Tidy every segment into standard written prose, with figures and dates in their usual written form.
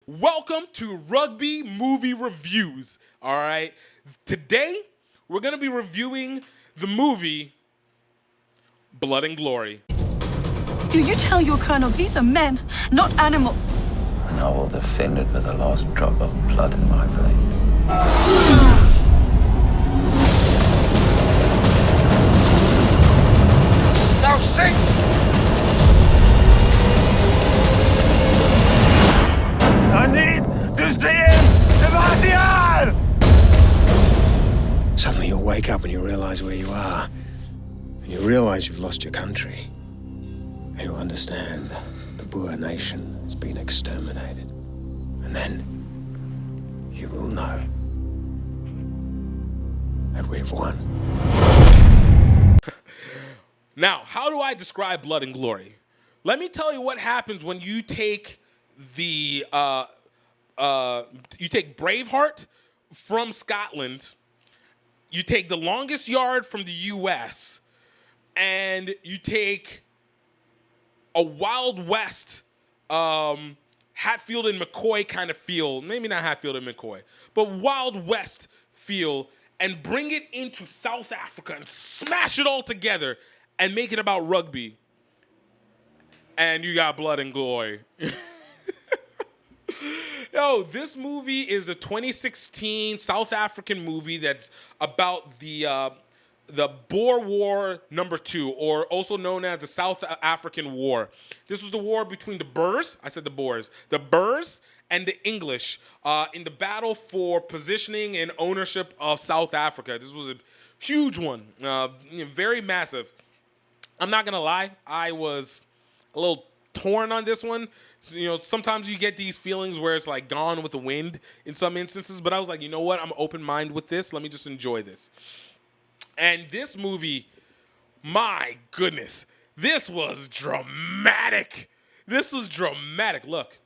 Welcome to Rugby Movie Reviews. All right. Today, we're going to be reviewing the movie Blood and Glory. Do you tell your colonel these are men, not animals? And I will defend it with the last drop of blood in my veins. Now sing! I need to see him! Sebastian! Suddenly you'll wake up and you realize where you are. And you realize you've lost your country. And you'll understand the Boer nation has been exterminated. And then you will know that we've won. Now, how do I describe Blood and Glory? Let me tell you what happens when you take you take Braveheart from Scotland, you take The Longest Yard from the U.S., and you take a Wild West, Hatfield and McCoy kind of feel, maybe not Hatfield and McCoy, but Wild West feel, and bring it into South Africa and smash it all together and make it about rugby. And you got Blood and Glory. Yo, this movie is a 2016 South African movie that's about the Boer War #2, or also known as the South African War. This was the war between the Boers, I said the Boers, the Boers and the English in the battle for positioning and ownership of South Africa. This was a huge one, very massive. I'm not gonna lie, I was a little torn on this one. So, sometimes you get these feelings where it's like Gone with the Wind in some instances, but I was like, you know what? I'm open-minded with this. Let me just enjoy this. And this movie, my goodness, this was dramatic. This was dramatic. Look,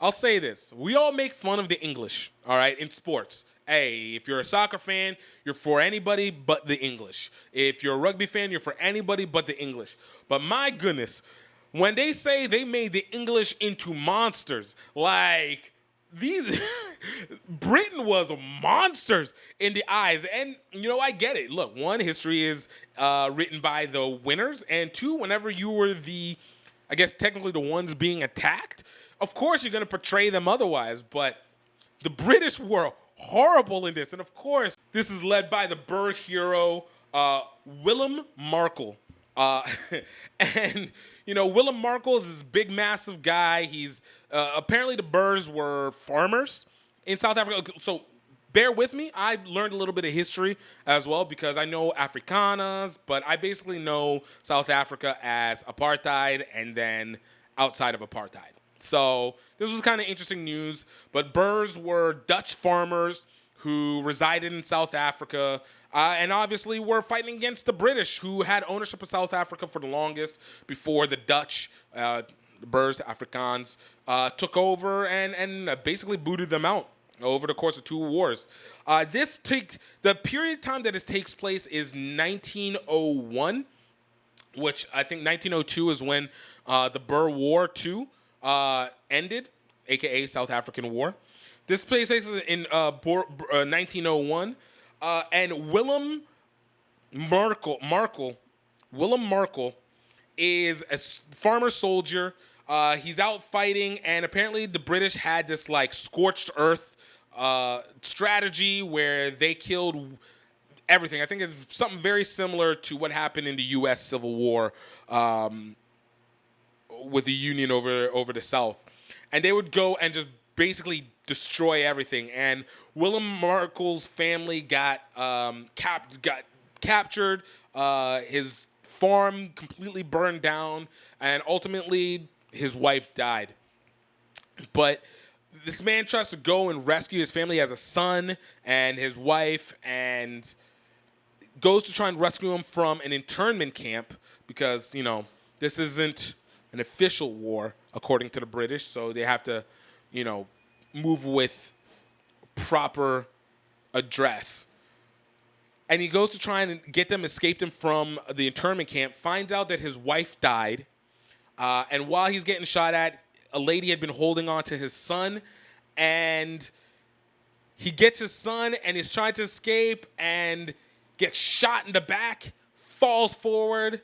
I'll say this. We all make fun of the English, all right, in sports. Hey, if you're a soccer fan, you're for anybody but the English. If you're a rugby fan, you're for anybody but the English. But my goodness, when they say they made the English into monsters, like these, Britain was monsters in the eyes. And, I get it. Look, one, history is written by the winners. And two, whenever you were technically the ones being attacked, of course you're going to portray them otherwise. But the British were horrible in this. And, of course, this is led by the Boer hero, Willem Markel. And, Willem Markel is this big, massive guy. He's apparently the Boers were farmers in South Africa. So bear with me. I learned a little bit of history as well because I know Afrikaners, but I basically know South Africa as apartheid and then outside of apartheid. So this was kind of interesting news. But Boers were Dutch farmers who resided in South Africa, and obviously were fighting against the British, who had ownership of South Africa for the longest before the Dutch, the Boers, Afrikaans, took over and basically booted them out over the course of 2 wars. The period of time that it takes place is 1901, which I think 1902 is when the Boer War II ended, a.k.a. South African War. This place takes place in 1901, and Willem Markel is a farmer soldier. He's out fighting, and apparently the British had this scorched earth strategy where they killed everything. I think it's something very similar to what happened in the U.S. Civil War with the Union over the South, and they would go and just basically destroy everything. And Willem Markel's family got captured. His farm completely burned down, and ultimately his wife died. But this man tries to go and rescue his family. He has a son and his wife, and goes to try and rescue him from an internment camp because, this isn't an official war according to the British, so they have to, move with proper address. And he goes to try and escape him from the internment camp, finds out that his wife died, and while he's getting shot at, a lady had been holding on to his son, and he gets his son and is trying to escape and gets shot in the back, falls forward,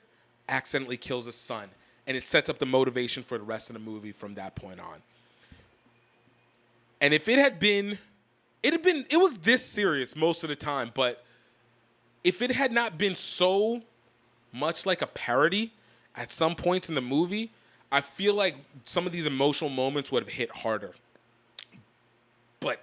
accidentally kills his son. And it sets up the motivation for the rest of the movie from that point on. And if it was this serious most of the time, but if it had not been so much like a parody at some points in the movie, I feel like some of these emotional moments would have hit harder. But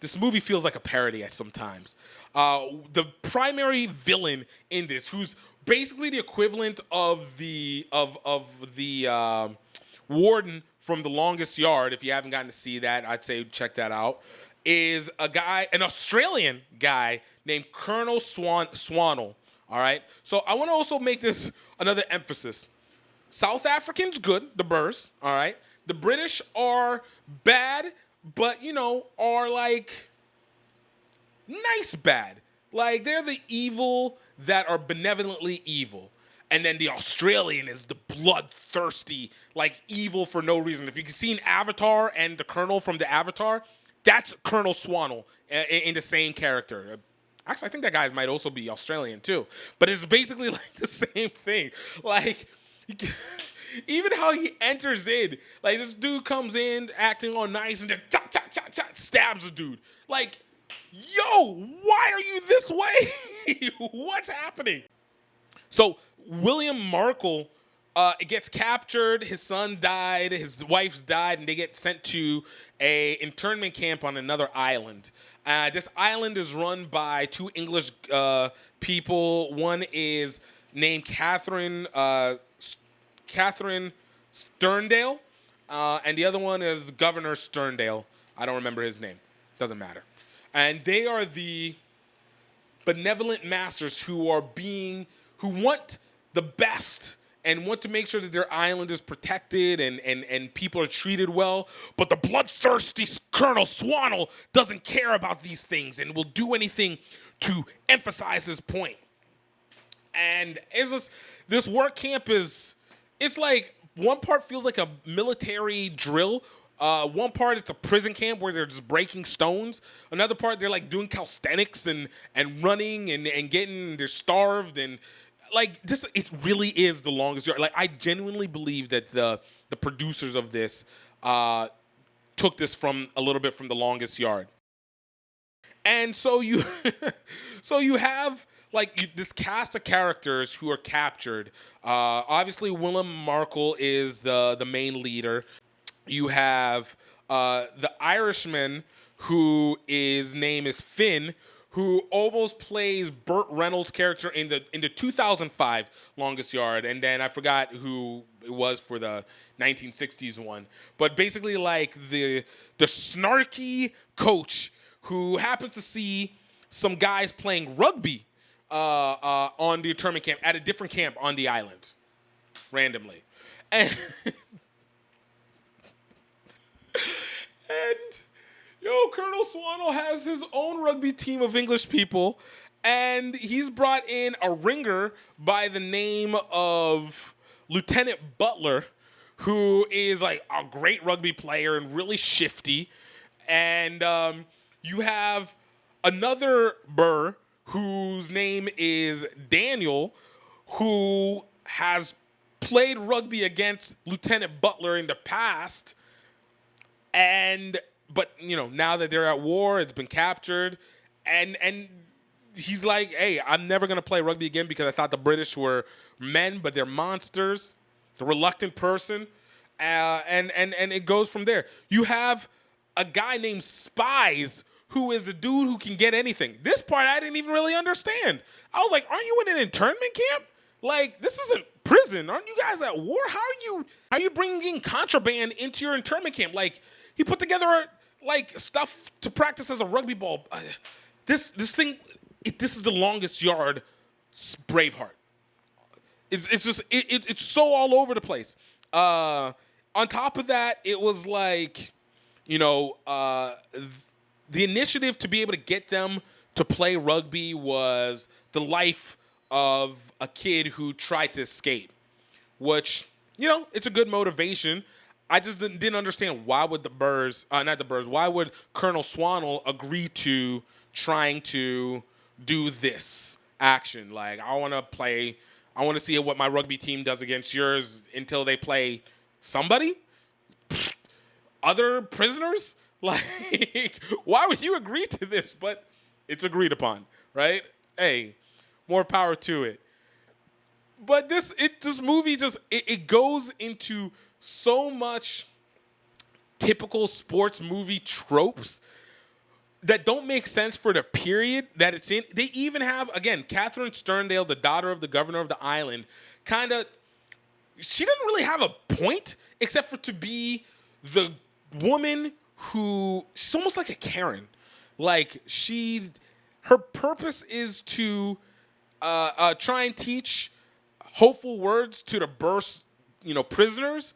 this movie feels like a parody at sometimes. The primary villain in this, who's basically the equivalent of the warden from The Longest Yard, if you haven't gotten to see that, I'd say check that out, is an Australian guy named Colonel Swanell. All right? So I want to also make this another emphasis. South Africans good, the Boers, all right? The British are bad, but, are like nice bad. Like, they're the evil that are benevolently evil. And then the Australian is the bloodthirsty, like, evil for no reason. If you can see an Avatar and the Colonel from the Avatar, that's Colonel Swanell in the same character. Actually, I think that guy might also be Australian, too. But it's basically, like, the same thing. Like, even how he enters in, like, this dude comes in acting all nice and then stabs a dude. Like, yo, why are you this way? What's happening? So William Markle gets captured. His son died. His wife's died, and they get sent to a internment camp on another island. This island is run by two English people. One is named Catherine Sterndale, and the other one is Governor Sterndale. I don't remember his name. Doesn't matter. And they are the benevolent masters who want the best and want to make sure that their island is protected and people are treated well. But the bloodthirsty Colonel Swanell doesn't care about these things and will do anything to emphasize his point. And this work camp it's like one part feels like a military drill. One part it's a prison camp where they're just breaking stones. Another part they're like doing calisthenics and running and they're starved and like this. It really is The Longest Yard. Like I genuinely believe that the producers of this took this from a little bit from The Longest Yard. And so you have like this cast of characters who are captured. Obviously, William Markle is the main leader. You have the Irishman, his name is Finn, who almost plays Burt Reynolds' character in the 2005 Longest Yard, and then I forgot who it was for the 1960s one. But basically, like the snarky coach who happens to see some guys playing rugby on the internment camp at a different camp on the island, randomly, and Colonel Swanell has his own rugby team of English people, and he's brought in a ringer by the name of Lieutenant Butler, who is like a great rugby player and really shifty. And you have another Burr whose name is Daniel, who has played rugby against Lieutenant Butler in the past. But now that they're at war, it's been captured, and he's like, hey, I'm never gonna play rugby again because I thought the British were men, but they're monsters. The reluctant person, and it goes from there. You have a guy named Spies, who is the dude who can get anything. This part I didn't even really understand. I was like, aren't you in an internment camp? Like, this isn't prison. Aren't you guys at war? How are you bringing contraband into your internment camp? Like, he put together like stuff to practice as a rugby ball. This is The Longest Yard, Braveheart. It's so all over the place. On top of that, it was like, the initiative to be able to get them to play rugby was the life of a kid who tried to escape, which, it's a good motivation. I just didn't understand why would why would Colonel Swanel agree to trying to do this action? Like, I want to see what my rugby team does against yours until they play somebody? Other prisoners? Like, why would you agree to this? But it's agreed upon, right? Hey, more power to it. But this movie it goes into so much typical sports movie tropes that don't make sense for the period that it's in. They even have, again, Catherine Sterndale, the daughter of the governor of the island, she doesn't really have a point except for to be the woman who, she's almost like a Karen. Like, her purpose is to try and teach hopeful words to the burst, prisoners.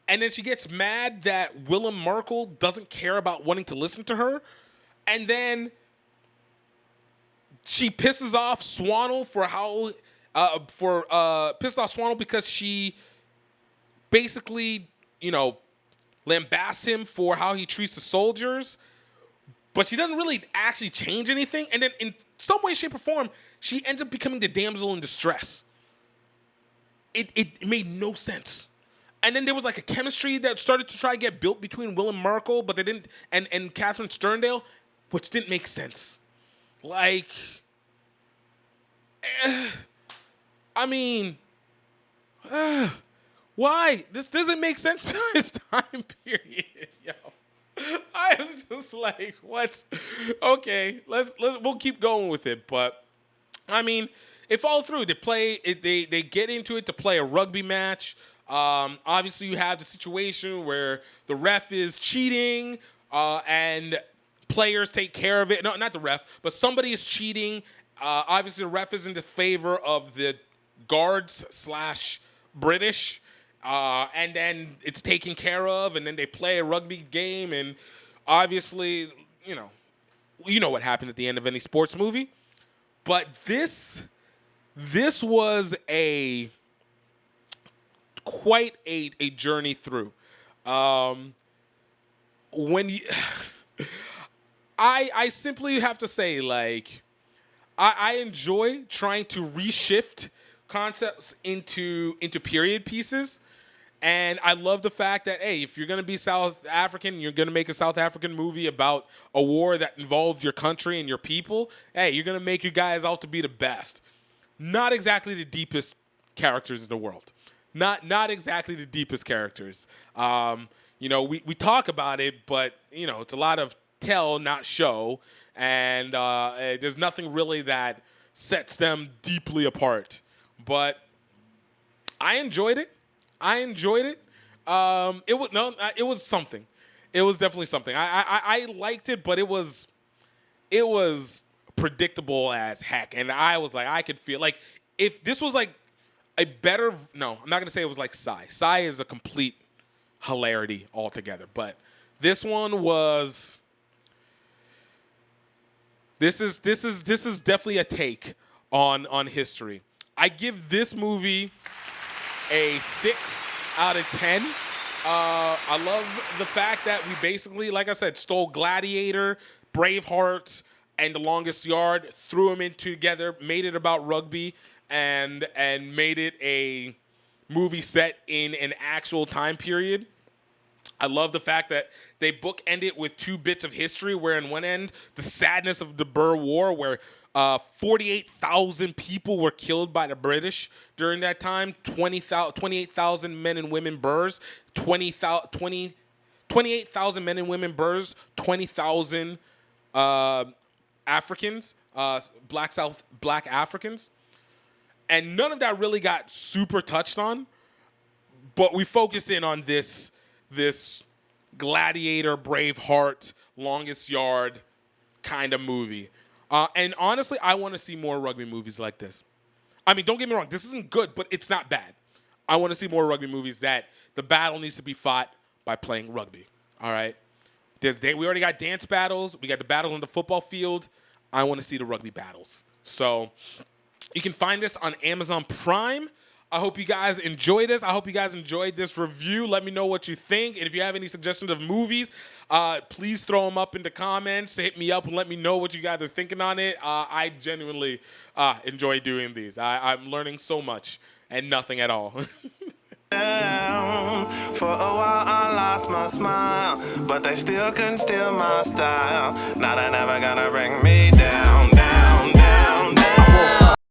And then she gets mad that Willem Merkel doesn't care about wanting to listen to her. And then she pisses off Swanel because she basically, lambasts him for how he treats the soldiers. But she doesn't really actually change anything. And then in some way, shape, or form, she ends up becoming the damsel in distress. It made no sense. And then there was like a chemistry that started to try to get built between Willem Merkel, but they didn't, and Catherine Sterndale, which didn't make sense. Like, why? This doesn't make sense to this time period, yo. I was just like, what? Okay, we'll keep going with it. But it followed through. They get into it to play a rugby match. Obviously, you have the situation where the ref is cheating, and players take care of it. No, not the ref, but somebody is cheating. Obviously, the ref is in the favor of the guards / British. And then it's taken care of, and then they play a rugby game, and obviously, you know what happened at the end of any sports movie. But this was quite a journey through. I simply have to say, like, I enjoy trying to reshift concepts into period pieces. And I love the fact that, hey, if you're going to be South African, you're going to make a South African movie about a war that involved your country and your people, hey, you're going to make you guys out to be the best. Not exactly the deepest characters in the world. Not exactly the deepest characters. We talk about it, but, it's a lot of tell, not show. And there's nothing really that sets them deeply apart. But I enjoyed it. It was something. It was definitely something. I liked it, but it was predictable as heck. And I was like, I could feel like if this was like I'm not gonna say it was like Psy. Psy is a complete hilarity altogether. But this one was. This is definitely a take on history. I give this movie a 6 out of 10. I love the fact that we basically, like I said, stole Gladiator, Braveheart, and The Longest Yard, threw them in together, made it about rugby, and made it a movie set in an actual time period. I love the fact that they bookended with 2 bits of history, where in one end, the sadness of the Boer War, where 48,000 people were killed by the British during that time. 28,000 men and women Boers. 28,000 men and women Boers. 20,000 Africans, black Africans. And none of that really got super touched on. But we focused in on this Gladiator, Braveheart, Longest Yard kind of movie. And honestly, I want to see more rugby movies like this. Don't get me wrong. This isn't good, but it's not bad. I want to see more rugby movies that the battle needs to be fought by playing rugby. All right? We already got dance battles. We got the battle on the football field. I want to see the rugby battles. So you can find this on Amazon Prime. I hope you guys enjoyed this. I hope you guys enjoyed this review. Let me know what you think. And if you have any suggestions of movies, please throw them up in the comments. Hit me up and let me know what you guys are thinking on it. I genuinely enjoy doing these. I'm learning so much and nothing at all. For a while I lost my smile, but they still couldn't steal my style. Now they're never gonna bring me down.